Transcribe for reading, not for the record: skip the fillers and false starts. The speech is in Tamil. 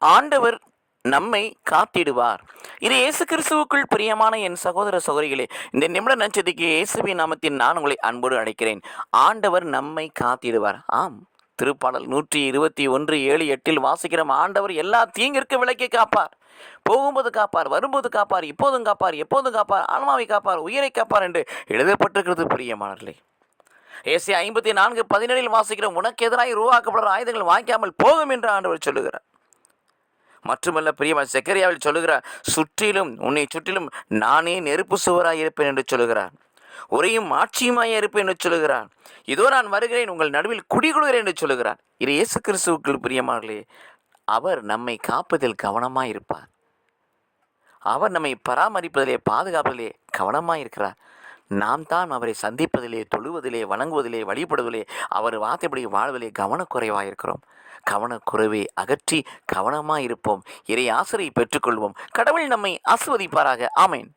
ஆண்டவர் நம்மை காத்திடுவார். இது இயேசு கிறிஸ்துவுக்குள் பிரியமான என் சகோதர சகோதரிகளே, இந்த நிமிட நட்சத்திற்கு இயேசுவின் நாமத்தில் நான் உங்களை அன்போடு அழைக்கிறேன். ஆண்டவர் நம்மை காத்திடுவார். ஆம், திருப்பாடல் 121:7-8 வாசிக்கிறோம். ஆண்டவர் எல்லா தீங்கிற்கு விலக்கி காப்பார். போகும்போது காப்பார், வரும்போது காப்பார், இப்போதும் காப்பார், எப்போதும் காப்பார், ஆன்மாவை காப்பார், உயிரை காப்பார் என்று எழுதப்பட்டிருக்கிறது பிரியமானவர்களே. ஏசாயா 54:17 வாசிக்கிறோம். உனக்கு எதிராக உருவாக்கப்படுற ஆயுதங்கள் வாய்க்காமல் போகும் என்று ஆண்டவர் சொல்லுகிறார். மட்டுமல்ல பிரியமான செக்கரியாவில் சொல்லுகிறார், உன்னை சுற்றிலும் நானே நெருப்பு சுவராய் இருப்பேன் என்று சொல்லுகிறார். உரையும் ஆட்சியுமாய் இருப்பேன் என்று சொல்லுகிறார். இதோ நான் வருகிறேன், உங்கள் நடுவில் குடிகொள்கிறேன் என்று சொல்லுகிறார். இது இயேசு கிறிஸ்துவுக்குள் பிரியமானவர்களே, அவர் நம்மை காப்பதில் கவனமாய் இருப்பார். அவர் நம்மை பராமரிப்பதிலே, பாதுகாப்பதிலே கவனமாய் இருக்கிறார். நாம் தான் அவரை சந்திப்பதிலே, தொழுவதிலே, வணங்குவதிலே, வழிபடுவதிலே, அவர் வார்த்தைப்படி வாழ்வதிலே கவனக்குறைவாக இருக்கிறோம். கவனக்குறைவை அகற்றி கவனமாய் இருப்போம். இறை ஆசிரியை பெற்றுக்கொள்வோம். கடவுள் நம்மை ஆசிர்வதிப்பாராக. ஆமேன்.